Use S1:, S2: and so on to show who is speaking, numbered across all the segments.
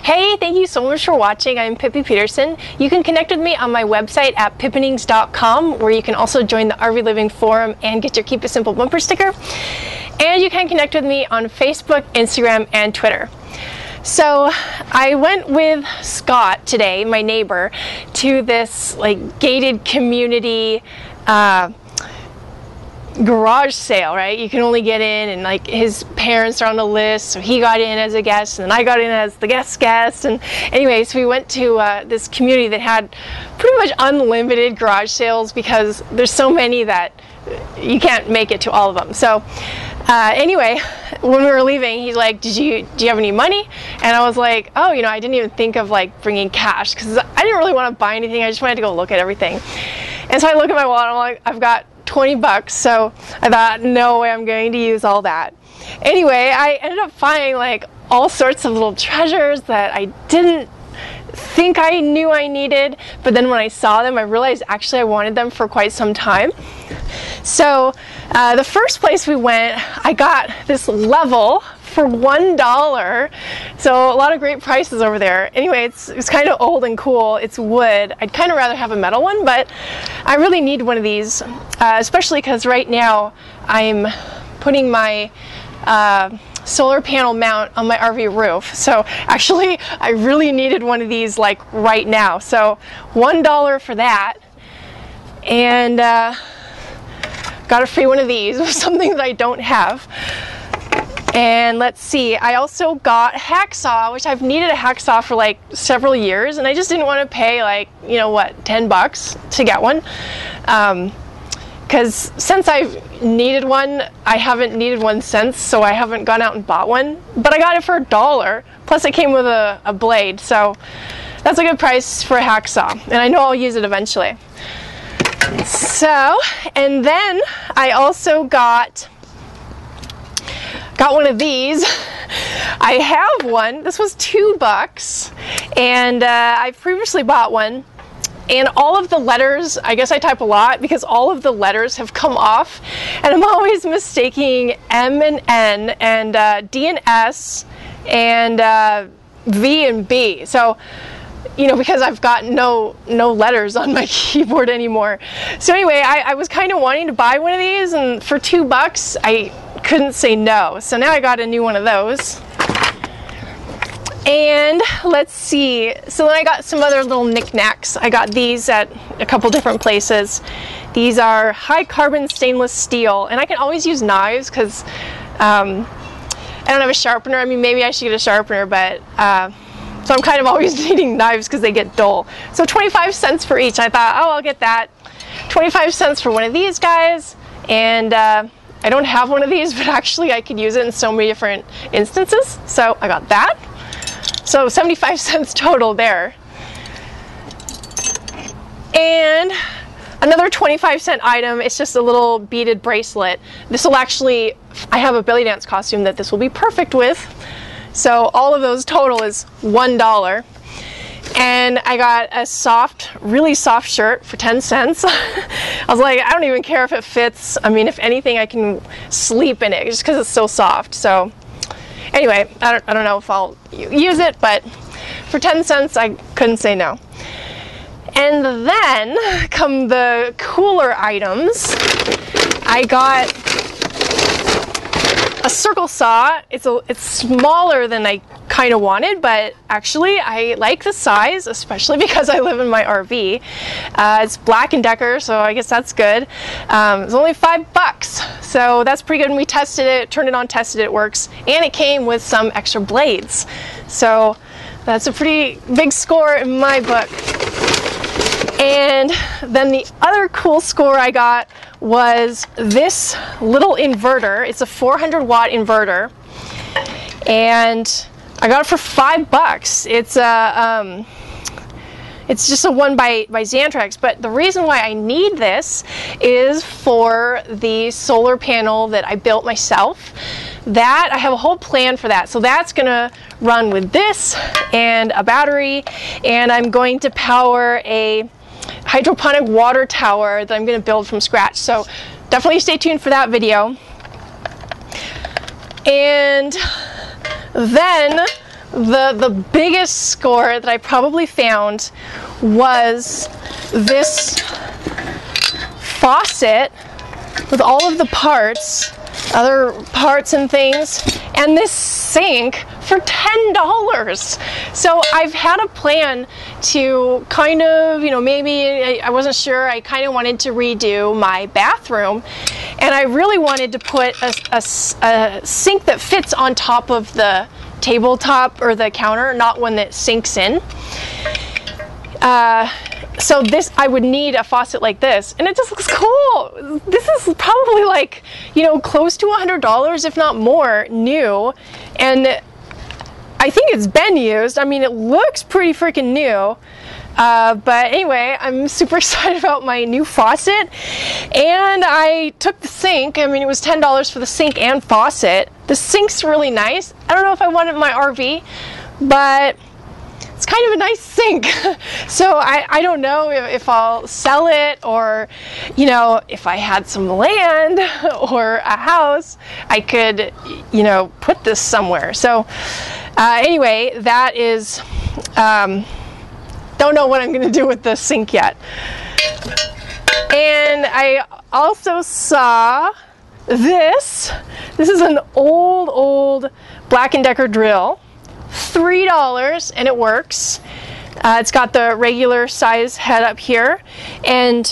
S1: Hey, thank you so much for watching. I'm Pippi Peterson. You can connect with me on my website at pippinings.com, where you can also join the RV Living Forum and get your Keep It Simple bumper sticker. And you can connect with me on Facebook, Instagram, and Twitter. So I went with Scott today, my neighbor, to this gated community garage sale, right? You can only get in, and his parents are on the list, so he got in as a guest, and then I got in as the guest. And anyways, we went to this community that had pretty much unlimited garage sales because there's so many that you can't make it to all of them. So anyway, when we were leaving, he's like, do you have any money? And I was like, oh, I didn't even think of bringing cash because I didn't really want to buy anything. I just wanted to go look at everything. And so I look at my wallet and I'm like, I've got 20 bucks. So I thought, no way I'm going to use all that. Anyway, I ended up finding all sorts of little treasures that I didn't think I knew I needed, but then when I saw them, I realized actually I wanted them for quite some time. So the first place we went, I got this level for $1. So a lot of great prices over there. Anyway, it's kind of old and cool. It's wood. I'd kind of rather have a metal one, but I really need one of these, especially because right now I'm putting my solar panel mount on my RV roof. So actually I really needed one of these right now. So $1 for that, and got a free one of these with something that I don't have. And let's see, I also got Hacksaw, which I've needed a Hacksaw for several years, and I just didn't want to pay what, 10 bucks to get one. Because since I've needed one, I haven't needed one since, so I haven't gone out and bought one. But I got it for $1, plus it came with a blade, so that's a good price for a Hacksaw, and I know I'll use it eventually. So, and then I also got one of these. I have one. This was $2, and I previously bought one. And all of the letters, I guess I type a lot because all of the letters have come off, and I'm always mistaking M and N and D and S and V and B. So, because I've got no letters on my keyboard anymore. So anyway, I was kind of wanting to buy one of these, and for $2, I couldn't say no. So now I got a new one of those. And let's see, so then I got some other little knickknacks. I got these at a couple different places. These are high carbon stainless steel, and I can always use knives because I don't have a sharpener. I mean, maybe I should get a sharpener, but so I'm kind of always needing knives because they get dull. So 25 cents for each. I thought, oh, I'll get that. 25 cents for one of these guys, and I don't have one of these, but actually I could use it in so many different instances. So I got that. So 75 cents total there. And another 25-cent item, it's just a little beaded bracelet. This will actually, I have a belly dance costume that this will be perfect with. So all of those total is $1. And I got a really soft shirt for 10 cents. I was like, I don't even care if it fits. I mean, if anything, I can sleep in it just because it's so soft. So anyway, I don't know if I'll use it, but for 10 cents, I couldn't say no. And then come the cooler items. I got a circle saw. It's smaller than I kind of wanted, but actually I like the size, especially because I live in my RV. It's Black & Decker, so I guess that's good. It's only $5, so that's pretty good. And we tested it, turned it on, tested it, it works, and it came with some extra blades. So that's a pretty big score in my book. And then the other cool score I got was this little inverter. It's a 400-watt inverter, and I got it for $5. It's just a one by Xantrex, but the reason why I need this is for the solar panel that I built myself. That I have a whole plan for that. So that's gonna run with this and a battery, and I'm going to power a hydroponic water tower that I'm going to build from scratch. So definitely stay tuned for that video. And then the biggest score that I probably found was this faucet with all of the parts, other parts and things, and this sink for $10. So I've had a plan to kind of, you know, maybe I wasn't sure, I kind of wanted to redo my bathroom, and I really wanted to put a sink that fits on top of the tabletop or the counter, not one that sinks in. So this, I would need a faucet like this, and it just looks cool. This is probably like, you know, close to $100, if not more, new, and I think it's been used. I mean, it looks pretty freaking new. But anyway, I'm super excited about my new faucet, and I took the sink. I mean, it was $10 for the sink and faucet. The sink's really nice. I don't know if I want it in my RV, but it's kind of a nice sink. So I don't know if I'll sell it, or, you know, if I had some land or a house, I could, you know, put this somewhere. So anyway, that is, don't know what I'm going to do with the sink yet. And I also saw this. This is an old Black & Decker drill. $3, and it works. It's got the regular size head up here, and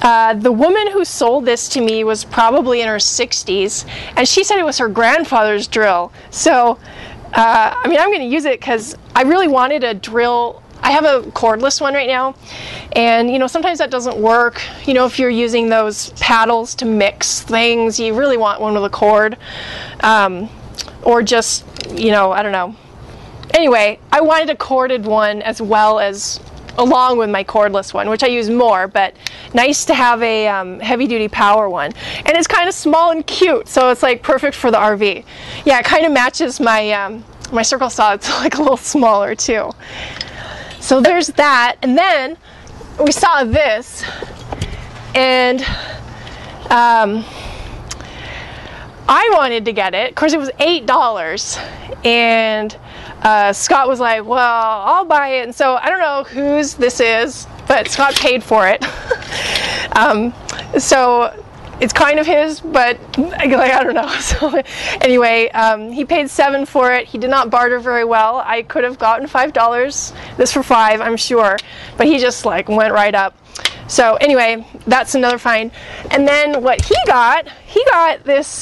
S1: the woman who sold this to me was probably in her 60s, and she said it was her grandfather's drill. So I mean, I'm going to use it because I really wanted a drill. I have a cordless one right now, and you know, sometimes that doesn't work. You know, if you're using those paddles to mix things, you really want one with a cord, or just, you know, I don't know. Anyway, I wanted a corded one as well as along with my cordless one, which I use more, but nice to have a heavy-duty power one. And it's kind of small and cute, so it's like perfect for the RV. Yeah, it kind of matches my my circle saw. It's like a little smaller too. So there's that, and then we saw this, and I wanted to get it. Of course, it was $8, and Scott was like, well, I'll buy it. And so I don't know whose this is, but Scott paid for it. So it's kind of his, but I don't know. So anyway, he paid $7 for it. He did not barter very well. I could have gotten $5, this for $5, I'm sure, but he just like went right up. So anyway, that's another find. And then what he got this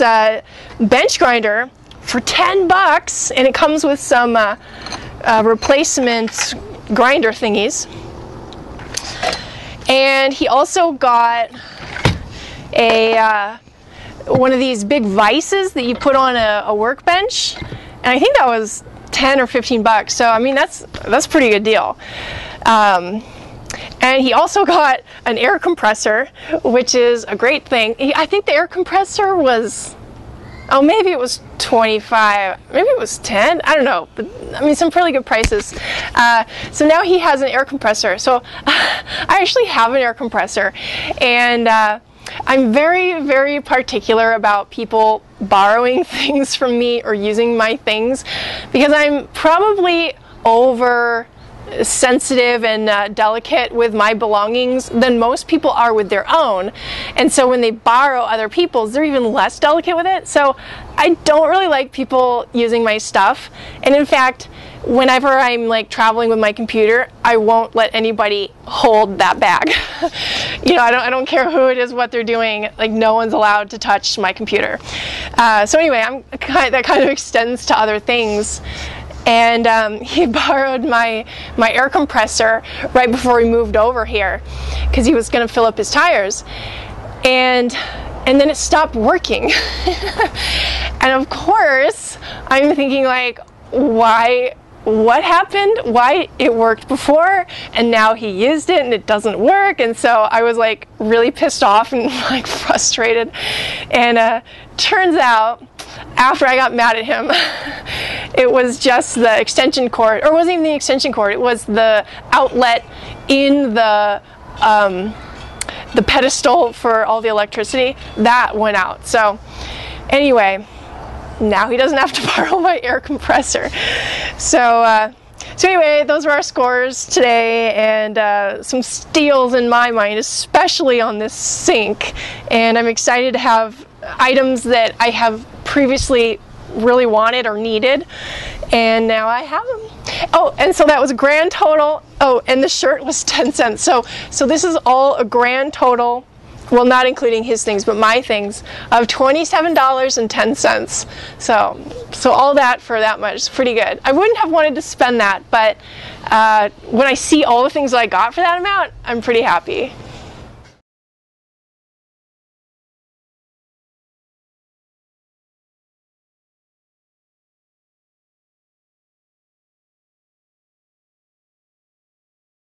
S1: bench grinder for $10, and it comes with some replacement grinder thingies. And he also got a one of these big vices that you put on a workbench, and I think that was 10 or 15 bucks. So I mean, that's a pretty good deal. And he also got an air compressor, which is a great thing. I think the air compressor was, oh, maybe it was 25, maybe it was 10, I don't know, but I mean, some pretty good prices. So now he has an air compressor. So I actually have an air compressor, and I'm very, very particular about people borrowing things from me or using my things, because I'm probably over sensitive and delicate with my belongings than most people are with their own. And so when they borrow other people's, they're even less delicate with it. So I don't really like people using my stuff. And in fact, whenever I'm like traveling with my computer, I won't let anybody hold that bag. You know, I don't care who it is, what they're doing, like no one's allowed to touch my computer. So anyway, that kind of extends to other things. And he borrowed my air compressor right before we moved over here, because he was going to fill up his tires, and then it stopped working. And of course I'm thinking like, what happened? Why it worked before and now he used it and it doesn't work? And so I was like really pissed off and like frustrated, and turns out after I got mad at him, it was just the extension cord, or it wasn't even the extension cord, it was the outlet in the pedestal for all the electricity that went out. So anyway, now he doesn't have to borrow my air compressor. So anyway, those were our scores today, and some steals in my mind, especially on this sink. And I'm excited to have items that I have previously really wanted or needed, and now I have them. Oh, and so that was a grand total. Oh, and the shirt was 10 cents. So this is all a grand total, well, not including his things, but my things, of $27.10. So all that for that much is pretty good. I wouldn't have wanted to spend that, but when I see all the things I got for that amount, I'm pretty happy.